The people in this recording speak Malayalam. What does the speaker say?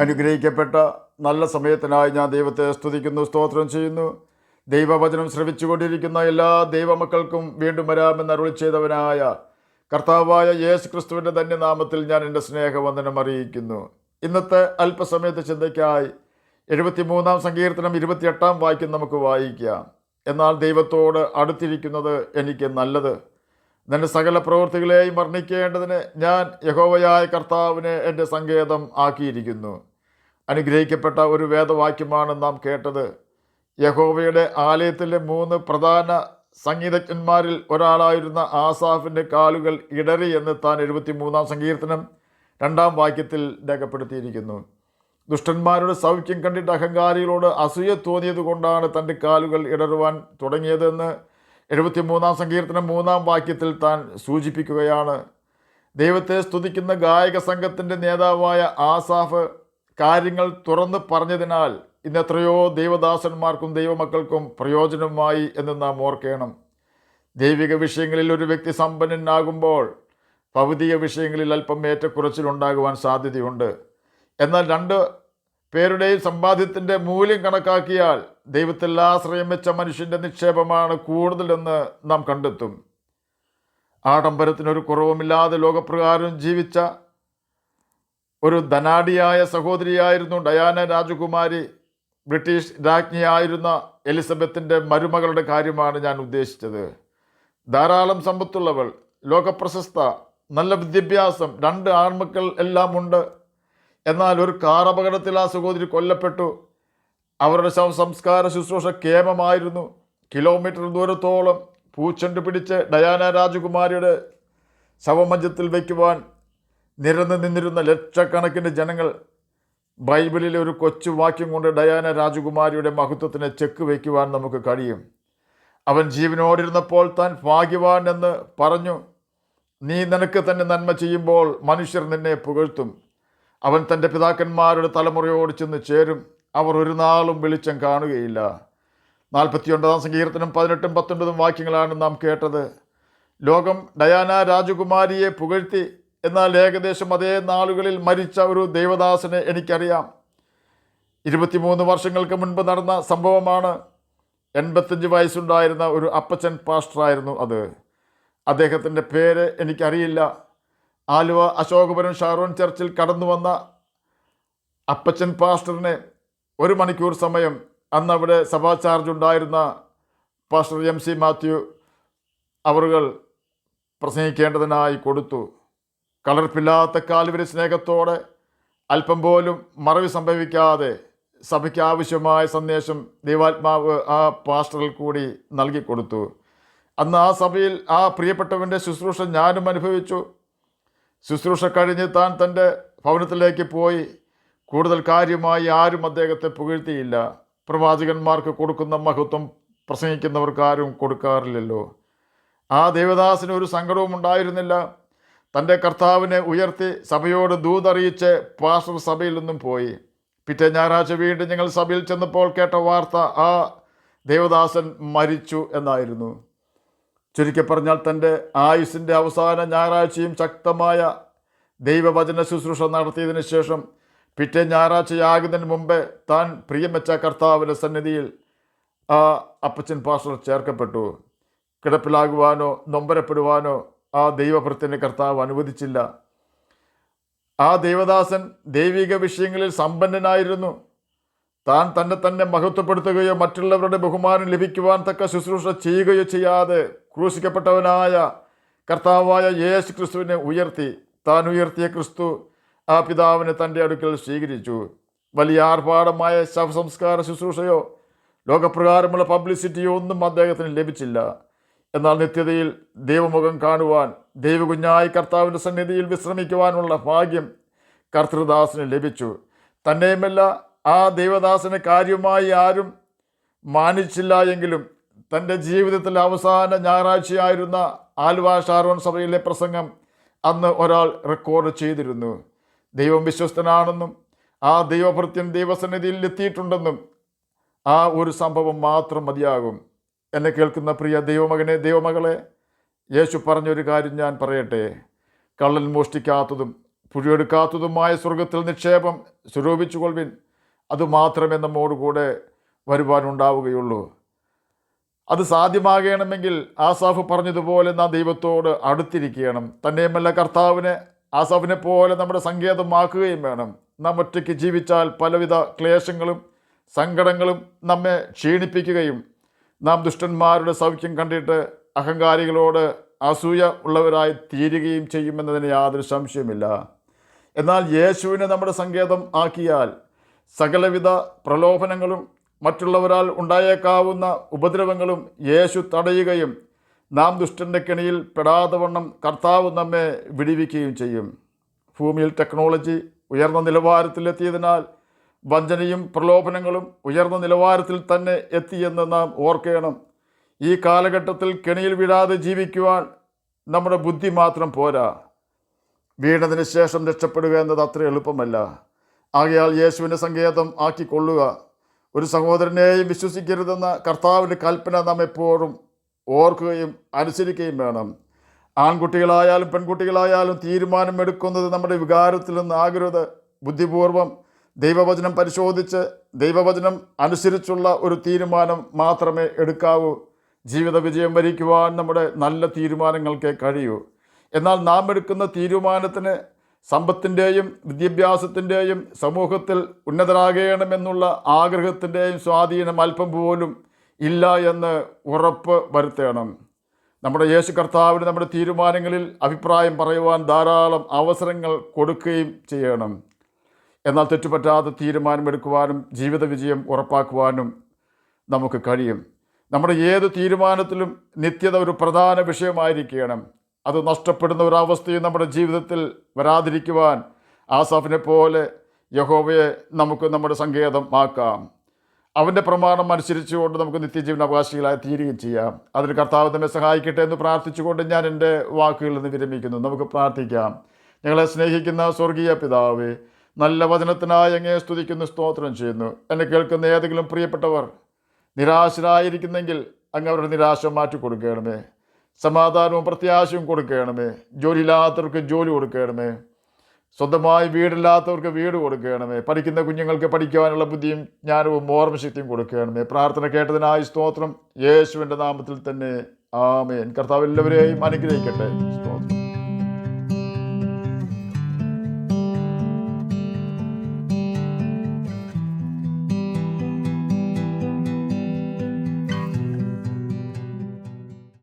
അനുഗ്രഹിക്കപ്പെട്ട നല്ല സമയത്തിനായി ഞാൻ ദൈവത്തെ സ്തുതിക്കുന്നു, സ്തോത്രം ചെയ്യുന്നു. ദൈവവചനം ശ്രവിച്ചുകൊണ്ടിരിക്കുന്ന എല്ലാ ദൈവമക്കൾക്കും വീണ്ടും വരാമെന്ന് അരുളി ചെയ്തവനായ കർത്താവായ യേശു ക്രിസ്തുവിൻ്റെ ധന്യനാമത്തിൽ ഞാൻ എൻ്റെ സ്നേഹവന്ദനം അറിയിക്കുന്നു. ഇന്നത്തെ അല്പസമയത്തെ ചിന്തയ്ക്കായി 73-ാം സങ്കീർത്തനം 28-ാം വാക്യം നമുക്ക് വായിക്കാം. എന്നാൽ ദൈവത്തോട് അടുത്തിരിക്കുന്നത് എനിക്ക് നല്ലത്, നിന്റെ സകല പ്രവൃത്തികളെയും വർണ്ണിക്കേണ്ടതിന് ഞാൻ യഹോവയായ കർത്താവിനെ എൻ്റെ സങ്കേതം ആക്കിയിരിക്കുന്നു. അനുഗ്രഹിക്കപ്പെട്ട ഒരു വേദവാക്യമാണ് നാം കേട്ടത്. യഹോവയുടെ ആലയത്തിലെ 3 പ്രധാന സംഗീതജ്ഞന്മാരിൽ ഒരാളായിരുന്ന ആസാഫിൻ്റെ കാലുകൾ ഇടറി എന്ന് താൻ 73-ാം സങ്കീർത്തനം 2-ാം വാക്യത്തിൽ രേഖപ്പെടുത്തിയിരിക്കുന്നു. ദുഷ്ടന്മാരുടെ സൗഖ്യം കണ്ടിട്ട് അഹങ്കാരികളോട് അസൂയ തോന്നിയത് കൊണ്ടാണ് തൻ്റെ കാലുകൾ ഇടറുവാൻ തുടങ്ങിയതെന്ന് 73-ാം സങ്കീർത്തനം 3-ാം വാക്യത്തിൽ താൻ സൂചിപ്പിക്കുകയാണ്. ദൈവത്തെ സ്തുതിക്കുന്ന ഗായക സംഘത്തിൻ്റെ നേതാവായ ആസാഫ് കാര്യങ്ങൾ തുറന്ന് പറഞ്ഞതിനാൽ ഇന്ന് എത്രയോ ദൈവദാസന്മാർക്കും ദൈവമക്കൾക്കും പ്രയോജനമായി എന്ന് നാം ഓർക്കണം. ദൈവിക വിഷയങ്ങളിൽ ഒരു വ്യക്തി സമ്പന്നനാകുമ്പോൾ ഭൗതിക വിഷയങ്ങളിൽ അല്പം ഏറ്റക്കുറച്ചിലുണ്ടാകുവാൻ സാധ്യതയുണ്ട്. എന്നാൽ 2 പേരുടെയും സമ്പാദ്യത്തിൻ്റെ മൂല്യം കണക്കാക്കിയാൽ ദൈവത്തിൽ ആശ്രയം വെച്ച മനുഷ്യൻ്റെ നിക്ഷേപമാണ് കൂടുതലെന്ന് നാം കണ്ടെത്തും. ആഡംബരത്തിനൊരു കുറവുമില്ലാതെ ലോകപ്രകാരം ജീവിച്ച ഒരു ധനാഢ്യയായ സഹോദരിയായിരുന്നു ഡയാന രാജകുമാരി. ബ്രിട്ടീഷ് രാജ്ഞിയായിരുന്ന എലിസബത്തിൻ്റെ മരുമകളുടെ കാര്യമാണ് ഞാൻ ഉദ്ദേശിച്ചത്. ധാരാളം സമ്പത്തുള്ളവൾ, ലോകപ്രശസ്ത, നല്ല വിദ്യാഭ്യാസം, 2 ആൺമക്കൾ എല്ലാം ഉണ്ട്. എന്നാൽ ഒരു കാർ അപകടത്തിൽ ആ സഹോദരി കൊല്ലപ്പെട്ടു. അവരുടെ സംസ്കാര ശുശ്രൂഷ കേമമായിരുന്നു. കിലോമീറ്റർ ദൂരത്തോളം പൂച്ചെണ്ട് പിടിച്ച് ഡയാന രാജകുമാരിയുടെ ശവമഞ്ചത്തിൽ വയ്ക്കുവാൻ നിരന്ന് നിന്നിരുന്ന ലക്ഷക്കണക്കിന് ജനങ്ങൾ. ബൈബിളിലെ ഒരു കൊച്ചു വാക്യം കൊണ്ട് ഡയാന രാജകുമാരിയുടെ മഹത്വത്തിന് ചെക്ക് വയ്ക്കുവാൻ നമുക്ക് കഴിയും. അവൻ ജീവനോടിരുന്നപ്പോൾ താൻ ഭാഗ്യവാൻ എന്ന് പറഞ്ഞു. നീ നിനക്ക് തന്നെ നന്മ ചെയ്യുമ്പോൾ മനുഷ്യർ നിന്നെ പുകഴ്ത്തും. അവൻ തൻ്റെ പിതാക്കന്മാരുടെ തലമുറയോട് ചെന്ന് ചേരും. അവർ ഒരു നാളും വെളിച്ചം കാണുകയില്ല. 49-ാം സങ്കീർത്തനം 18-ഉം 19-ഉം വാക്യങ്ങളാണ് നാം കേട്ടത്. ലോകം ഡയാന രാജകുമാരിയെ പുകഴ്ത്തി. എന്നാൽ ഏകദേശം അതേ നാളുകളിൽ മരിച്ച ഒരു ദൈവദാസനെ എനിക്കറിയാം. 23 വർഷങ്ങൾക്ക് മുൻപ് നടന്ന സംഭവമാണ്. 85 വയസ്സുണ്ടായിരുന്ന ഒരു അപ്പച്ചൻ പാസ്റ്ററായിരുന്നു അത്. അദ്ദേഹത്തിൻ്റെ പേര് എനിക്കറിയില്ല. ആലുവ അശോകപുരം ഷാരോൺ ചർച്ചിൽ കടന്നു വന്ന അപ്പച്ചൻ പാസ്റ്ററിനെ 1 മണിക്കൂർ സമയം അന്ന് അവിടെ സഭാ ചാർജ് ഉണ്ടായിരുന്ന പാസ്റ്റർ MC മാത്യു അവറുകൾ പ്രസംഗിക്കേണ്ടതിനായി കൊടുത്തു. കളർപ്പില്ലാത്ത കാൽവരി സ്നേഹത്തോടെ അല്പം പോലും മറവി സംഭവിക്കാതെ സഭയ്ക്ക് ആവശ്യമായ സന്ദേശം ദൈവാത്മാവ് ആ പാസ്റ്ററിൽ കൂടി നൽകിക്കൊടുത്തു. അന്ന് ആ സഭയിൽ ആ പ്രിയപ്പെട്ടവൻ്റെ ശുശ്രൂഷ ഞാനും അനുഭവിച്ചു. ശുശ്രൂഷ കഴിഞ്ഞ് താൻ തൻ്റെ ഭവനത്തിലേക്ക് പോയി. കൂടുതൽ കാര്യമായി ആരും അദ്ദേഹത്തെ പുകഴ്ത്തിയില്ല. പ്രവാചകന്മാർക്ക് കൊടുക്കുന്ന മഹത്വം പ്രസംഗിക്കുന്നവർക്കാരും കൊടുക്കാറില്ലല്ലോ. ആ ദേവദാസിന് ഒരു സങ്കടവും ഉണ്ടായിരുന്നില്ല. തൻ്റെ കർത്താവിനെ ഉയർത്തി സഭയോട് ദൂതറിയിച്ച് പാസ്റ്റർ സഭയിൽ നിന്നും പോയി. പിറ്റേ ഞായറാഴ്ച വീണ്ടും ഞങ്ങൾ സഭയിൽ ചെന്നപ്പോൾ കേട്ട വാർത്ത ആ ദേവദാസൻ മരിച്ചു എന്നായിരുന്നു. ചുരുക്കി പറഞ്ഞാൽ തൻ്റെ ആയുസിൻ്റെ അവസാന ഞായറാഴ്ചയും ശക്തമായ ദൈവവചന ശുശ്രൂഷ നടത്തിയതിനു ശേഷം പിറ്റേ ഞായറാഴ്ചയാകുന്നതിന് മുമ്പേ താൻ പ്രിയം വെച്ച കർത്താവിൻ്റെ സന്നിധിയിൽ ആ അപ്പച്ചൻ പാസ്റ്റർ ചേർക്കപ്പെട്ടു. കിടപ്പിലാകുവാനോ നൊമ്പരപ്പെടുവാനോ ആ ദൈവഭൃത്യൻ്റെ കർത്താവ് അനുവദിച്ചില്ല. ആ ദൈവദാസൻ ദൈവിക വിഷയങ്ങളിൽ സമ്പന്നനായിരുന്നു. താൻ തന്നെ മഹത്വപ്പെടുത്തുകയോ മറ്റുള്ളവരുടെ ബഹുമാനം ലഭിക്കുവാൻ തക്ക ശുശ്രൂഷ ചെയ്യുകയോ ചെയ്യാതെ ക്രൂശിക്കപ്പെട്ടവനായ കർത്താവായ യേശു ക്രിസ്തുവിനെ ഉയർത്തി. താൻ ഉയർത്തിയ ക്രിസ്തു ആ പിതാവിനെ തൻ്റെ അടുക്കൽ സ്വീകരിച്ചു. വലിയ ആർഭാടമായ ശവസംസ്കാര ശുശ്രൂഷയോ ലോകപ്രകാരമുള്ള പബ്ലിസിറ്റിയോ ഒന്നും അദ്ദേഹത്തിന് ലഭിച്ചില്ല. എന്നാൽ നിത്യതയിൽ ദൈവമുഖം കാണുവാൻ, ദൈവകുഞ്ഞായി കർത്താവിൻ്റെ സന്നിധിയിൽ വിശ്രമിക്കുവാനുള്ള ഭാഗ്യം കർത്തൃദാസന് ലഭിച്ചു. തന്നെയുമല്ല, ആ ദൈവദാസനെ കാര്യമായി ആരും മാനിച്ചില്ല എങ്കിലും തൻ്റെ ജീവിതത്തിലെ അവസാന ഞായറാഴ്ചയായിരുന്ന ആലുവ ഷാരോൺ സഭയിലെ പ്രസംഗം അന്ന് ഒരാൾ റെക്കോർഡ് ചെയ്തിരുന്നു. ദൈവം വിശ്വസ്തനാണെന്നും ആ ദൈവഭൃത്യൻ ദൈവസന്നിധിയിൽ എത്തിയിട്ടുണ്ടെന്നും ആ ഒരു സംഭവം മാത്രം മതിയാകും. എന്നെ കേൾക്കുന്ന പ്രിയ ദൈവമകനെ, ദൈവമകളെ, യേശു പറഞ്ഞൊരു കാര്യം ഞാൻ പറയട്ടെ. കള്ളൻ മോഷ്ടിക്കാത്തതും പുഴിയെടുക്കാത്തതുമായ സ്വർഗത്തിൽ നിക്ഷേപം സ്വരൂപിച്ചുകൊള്ളുവിൻ. അതുമാത്രമേ നമ്മോടുകൂടെ വരുവാനുണ്ടാവുകയുള്ളൂ. അത് സാധ്യമാകണമെങ്കിൽ ആസാഫ് പറഞ്ഞതുപോലെ നാം ദൈവത്തോട് അടുത്തിരിക്കണം. തന്നെയുമല്ല, കർത്താവിനെ ആസാഫിനെ പോലെ നമ്മുടെ സങ്കേതമാക്കുകയും വേണം. നാം ഒറ്റയ്ക്ക് ജീവിച്ചാൽ പലവിധ ക്ലേശങ്ങളും സങ്കടങ്ങളും നമ്മെ ക്ഷീണിപ്പിക്കുകയും നാം ദുഷ്ടന്മാരുടെ സൗഖ്യം കണ്ടിട്ട് അഹങ്കാരികളോട് അസൂയ ഉള്ളവരായി തീരുകയും ചെയ്യുമെന്നതിന് യാതൊരു സംശയമില്ല. എന്നാൽ യേശുവിനെ നമ്മുടെ സങ്കേതം ആക്കിയാൽ സകലവിധ പ്രലോഭനങ്ങളും മറ്റുള്ളവരാൽ ഉണ്ടായേക്കാവുന്ന ഉപദ്രവങ്ങളും യേശു തടയുകയും നാം ദുഷ്ടൻ്റെ കെണിയിൽ പെടാതെ വണ്ണം കർത്താവ് നമ്മെ വിടുവിക്കുകയും ചെയ്യും. ഭൂമിയിൽ ടെക്നോളജി ഉയർന്ന നിലവാരത്തിലെത്തിയതിനാൽ വഞ്ചനയും പ്രലോഭനങ്ങളും ഉയർന്ന നിലവാരത്തിൽ തന്നെ എത്തിയെന്ന് നാം ഓർക്കണം. ഈ കാലഘട്ടത്തിൽ കെണിയിൽ വീഴാതെ ജീവിക്കുവാൻ നമ്മുടെ ബുദ്ധി മാത്രം പോരാ. വീണതിന് ശേഷം രക്ഷപ്പെടുക എന്നത് അത്ര എളുപ്പമല്ല. ആകയാൽ യേശുവിൻ്റെ സങ്കേതം ആക്കിക്കൊള്ളുക. ഒരു സഹോദരനെയും വിശ്വസിക്കരുതെന്ന കർത്താവിൻ്റെ കൽപ്പന നാം എപ്പോഴും ഓർക്കുകയും അനുസരിക്കുകയും വേണം. ആൺകുട്ടികളായാലും പെൺകുട്ടികളായാലും തീരുമാനമെടുക്കുന്നത് നമ്മുടെ വികാരത്തിൽ നിന്നാകരുത്. ബുദ്ധിപൂർവം ദൈവവചനം പരിശോധിച്ച് ദൈവവചനം അനുസരിച്ചുള്ള ഒരു തീരുമാനം മാത്രമേ എടുക്കാവൂ. ജീവിത വിജയം വരിക്കുവാൻ നമ്മുടെ നല്ല തീരുമാനങ്ങൾക്കേ കഴിയൂ. എന്നാൽ നാം എടുക്കുന്ന തീരുമാനത്തിന് സമ്പത്തിൻ്റെയും വിദ്യാഭ്യാസത്തിൻ്റെയും സമൂഹത്തിൽ ഉന്നതരാകണമെന്നുള്ള ആഗ്രഹത്തിൻ്റെയും സ്വാധീനം അല്പം പോലും ഇല്ല എന്ന് ഉറപ്പ് വരുത്തണം. നമ്മുടെ യേശു കർത്താവിന് നമ്മുടെ തീരുമാനങ്ങളിൽ അഭിപ്രായം പറയുവാൻ ധാരാളം അവസരങ്ങൾ കൊടുക്കുകയും ചെയ്യണം. എന്നാൽ തെറ്റുപറ്റാത്ത തീരുമാനമെടുക്കുവാനും ജീവിത വിജയം ഉറപ്പാക്കുവാനും നമുക്ക് കഴിയും. നമ്മുടെ ഏത് തീരുമാനത്തിലും നിത്യത ഒരു പ്രധാന വിഷയമായിരിക്കണം. അത് നഷ്ടപ്പെടുന്ന ഒരവസ്ഥയും നമ്മുടെ ജീവിതത്തിൽ വരാതിരിക്കുവാൻ ആസാഫിനെ പോലെ യഹോവയെ നമുക്ക് നമ്മുടെ സങ്കേതം ആക്കാം. അവൻ്റെ പ്രമാണം അനുസരിച്ചുകൊണ്ട് നമുക്ക് നിത്യജീവൻ അവകാശികളായി തീരുകയും ചെയ്യാം. അതിന് കർത്താവ് നമ്മെ സഹായിക്കട്ടെ എന്ന് പ്രാർത്ഥിച്ചുകൊണ്ട് ഞാൻ എൻ്റെ വാക്കുകളിൽ നിന്ന് വിരമിക്കുന്നു. നമുക്ക് പ്രാർത്ഥിക്കാം. ഞങ്ങളെ സ്നേഹിക്കുന്ന സ്വർഗീയ പിതാവേ, നല്ല വചനത്തിനായി അങ്ങയെ സ്തുതിക്കുന്നു, സ്തോത്രം ചെയ്യുന്നു. എന്നെ കേൾക്കുന്ന ഏതെങ്കിലും പ്രിയപ്പെട്ടവർ നിരാശരായിരിക്കുന്നെങ്കിൽ അങ്ങ് അവരുടെ നിരാശ മാറ്റിക്കൊടുക്കണമേ. സമാധാനവും പ്രത്യാശയും കൊടുക്കണമേ. ജോലിയില്ലാത്തവർക്ക് ജോലി കൊടുക്കണമേ. സ്വന്തമായി വീടില്ലാത്തവർക്ക് വീട് കൊടുക്കണമേ. പഠിക്കുന്ന കുഞ്ഞുങ്ങൾക്ക് പഠിക്കുവാനുള്ള ബുദ്ധിയും ജ്ഞാനവും ഓർമ്മശക്തിയും കൊടുക്കണമേ. പ്രാർത്ഥന കേട്ടതിനായി സ്തോത്രം. യേശുവിൻ്റെ നാമത്തിൽ തന്നെ ആമേൻ. കർത്താവ് എല്ലാവരെയും അനുഗ്രഹിക്കട്ടെ.